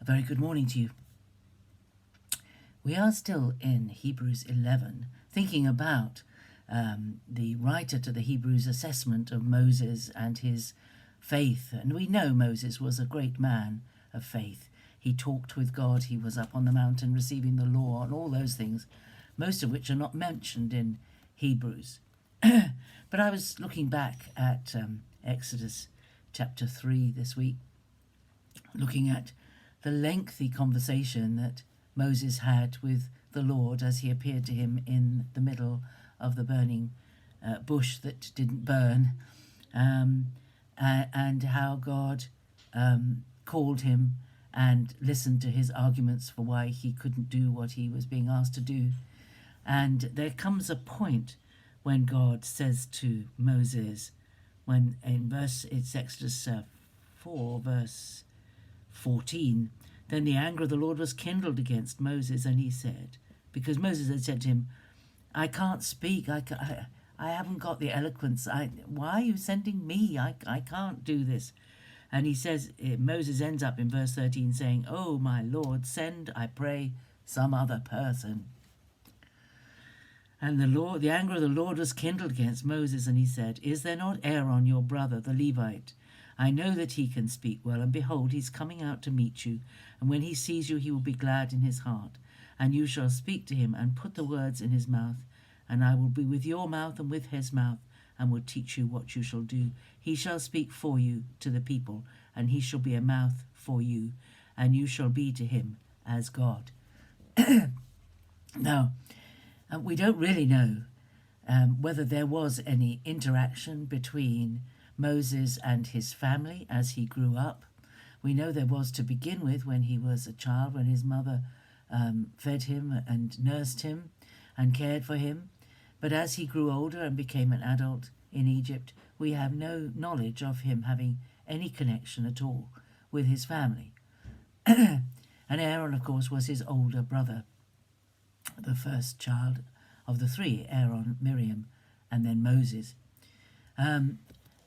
A very good morning to you. We are still in Hebrews 11, thinking about the writer to the Hebrews assessment of Moses and his faith. And we know Moses was a great man of faith. He talked with God, he was up on the mountain receiving the law and all those things, most of which are not mentioned in Hebrews. But I was looking back at Exodus chapter 3 this week, looking at the lengthy conversation that Moses had with the Lord as he appeared to him in the middle of the burning bush that didn't burn, and how God called him and listened to his arguments for why he couldn't do what he was being asked to do. And there comes a point when God says to Moses, when it's Exodus 4 verse 14, then the anger of the Lord was kindled against Moses, and he said, because Moses had said to him, I can't speak, I haven't got the eloquence, why are you sending me? I can't do this. And he says, Moses ends up in verse 13 saying, oh my Lord, send, I pray, some other person. And the anger of the Lord was kindled against Moses, and he said, is there not Aaron your brother, the Levite? I know that he can speak well, and behold, he's coming out to meet you, and when he sees you, he will be glad in his heart. And you shall speak to him, and put the words in his mouth, and I will be with your mouth and with his mouth, and will teach you what you shall do. He shall speak for you to the people, and he shall be a mouth for you, and you shall be to him as God. Now, we don't really know whether there was any interaction between Moses and his family as he grew up. We know there was to begin with when he was a child, when his mother fed him and nursed him and cared for him. But as he grew older and became an adult in Egypt, we have no knowledge of him having any connection at all with his family. And Aaron, of course, was his older brother, the first child of the three, Aaron, Marion, and then Moses.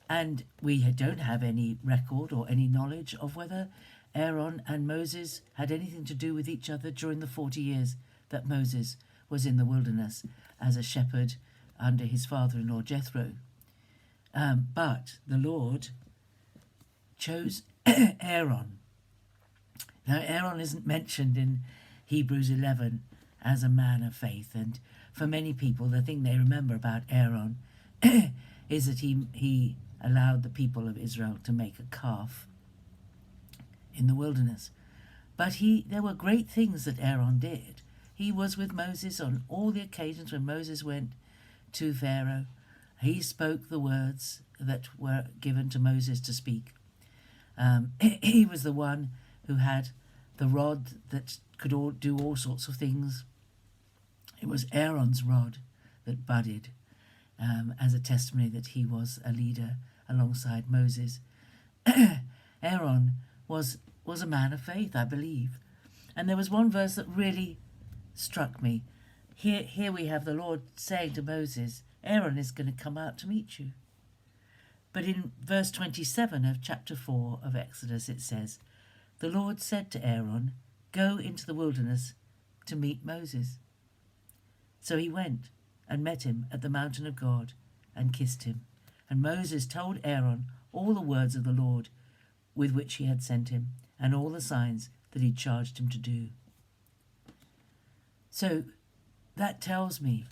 And we don't have any record or any knowledge of whether Aaron and Moses had anything to do with each other during the 40 years that Moses was in the wilderness as a shepherd under his father-in-law Jethro. But the Lord chose Aaron. Now, Aaron isn't mentioned in Hebrews 11 as a man of faith, and for many people, the thing they remember about Aaron is that he allowed the people of Israel to make a calf in the wilderness. But there were great things that Aaron did. He was with Moses on all the occasions when Moses went to Pharaoh. He spoke the words that were given to Moses to speak. He was the one who had the rod that could do all sorts of things. It was Aaron's rod that budded as a testimony that he was a leader alongside Moses. Aaron was a man of faith, I believe. And there was one verse that really struck me. Here we have the Lord saying to Moses, Aaron is going to come out to meet you. But in verse 27 of chapter 4 of Exodus it says, the Lord said to Aaron, go into the wilderness to meet Moses. So he went and met him at the mountain of God and kissed him. And Moses told Aaron all the words of the Lord with which he had sent him, and all the signs that he charged him to do. So that tells me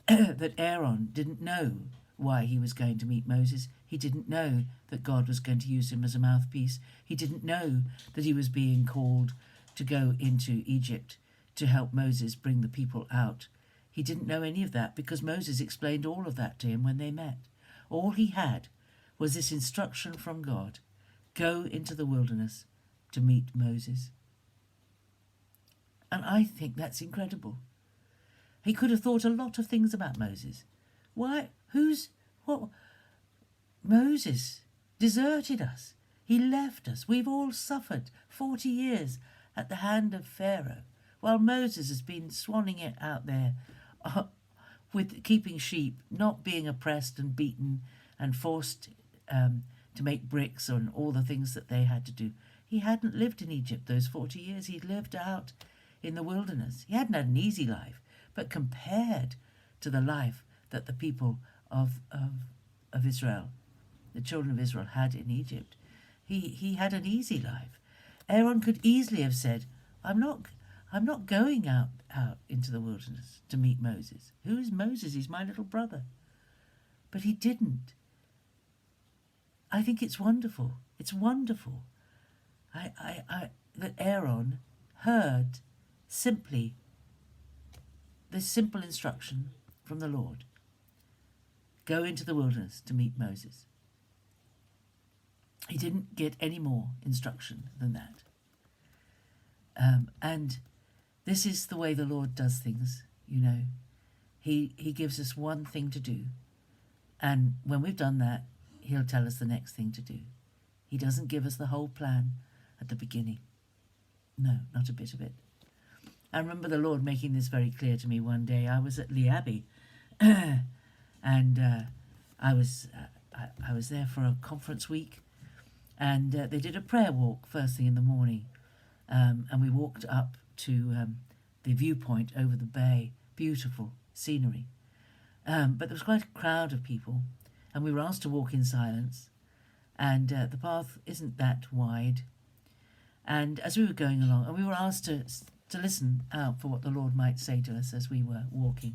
that Aaron didn't know why he was going to meet Moses. He didn't know that God was going to use him as a mouthpiece. He didn't know that he was being called to go into Egypt to help Moses bring the people out. He didn't know any of that because Moses explained all of that to him when they met. All he had was this instruction from God, go into the wilderness to meet Moses. And I think that's incredible. He could have thought a lot of things about Moses. Moses deserted us. He left us. We've all suffered 40 years at the hand of Pharaoh, while Moses has been swanning it out there with keeping sheep, not being oppressed and beaten and forced to make bricks and all the things that they had to do. He hadn't lived in Egypt those 40 years. He'd lived out in the wilderness. He hadn't had an easy life, but compared to the life that the people of Israel, the children of Israel, had in Egypt, he had an easy life. Aaron could easily have said, I'm not going out into the wilderness to meet Moses. Who is Moses? He's my little brother. But he didn't. I think it's wonderful. It's wonderful. That Aaron heard simply this simple instruction from the Lord. Go into the wilderness to meet Moses. He didn't get any more instruction than that. And this is the way the Lord does things, you know. He gives us one thing to do. And when we've done that, he'll tell us the next thing to do. He doesn't give us the whole plan at the beginning. No, not a bit of it. I remember the Lord making this very clear to me one day. I was at Lee Abbey, and I was there for a conference week, and they did a prayer walk first thing in the morning, and we walked up to the viewpoint over the bay. Beautiful scenery, but there was quite a crowd of people, and we were asked to walk in silence, and the path isn't that wide. And as we were going along, and we were asked to listen out for what the Lord might say to us as we were walking.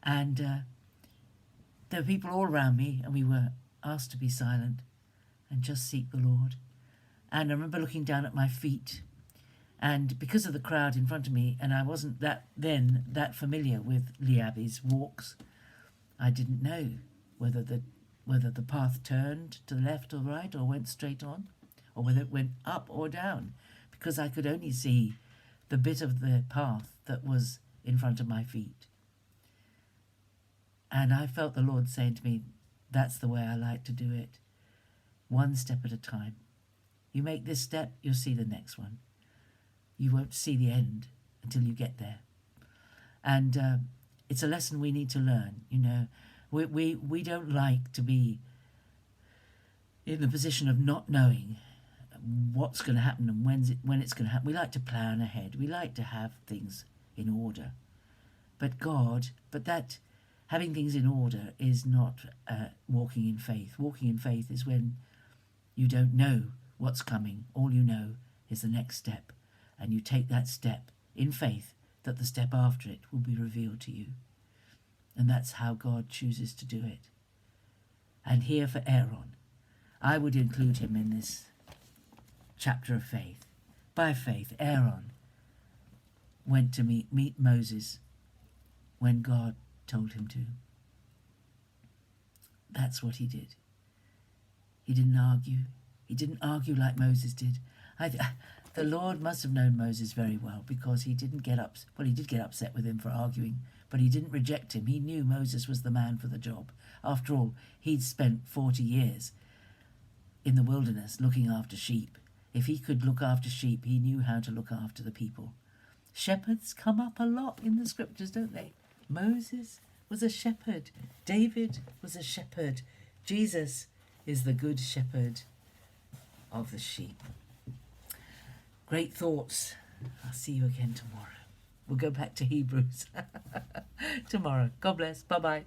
And there were people all around me, and we were asked to be silent and just seek the Lord. And I remember looking down at my feet, and because of the crowd in front of me, and I wasn't that familiar with Lee Abbey's walks, I didn't know whether the path turned to the left or right or went straight on, or whether it went up or down, because I could only see the bit of the path that was in front of my feet. And I felt the Lord saying to me, that's the way I like to do it. One step at a time. You make this step, you'll see the next one. You won't see the end until you get there. And it's a lesson we need to learn, you know. We don't like to be in the position of not knowing what's going to happen and when it's going to happen. We like to plan ahead. We like to have things in order. But that having things in order is not walking in faith. Walking in faith is when you don't know what's coming. All you know is the next step. And you take that step in faith that the step after it will be revealed to you. And that's how God chooses to do it. And here for Aaron, I would include him in this chapter of faith. By faith, Aaron went to meet Moses when God told him to. That's what he did. He didn't argue. He didn't argue like Moses did. The Lord must have known Moses very well, because he didn't get up. Well, he did get upset with him for arguing, but he didn't reject him. He knew Moses was the man for the job. After all, he'd spent 40 years in the wilderness looking after sheep. If he could look after sheep, he knew how to look after the people. Shepherds come up a lot in the scriptures, don't they? Moses was a shepherd. David was a shepherd. Jesus is the good shepherd of the sheep. Great thoughts. I'll see you again tomorrow. We'll go back to Hebrews tomorrow. God bless. Bye-bye.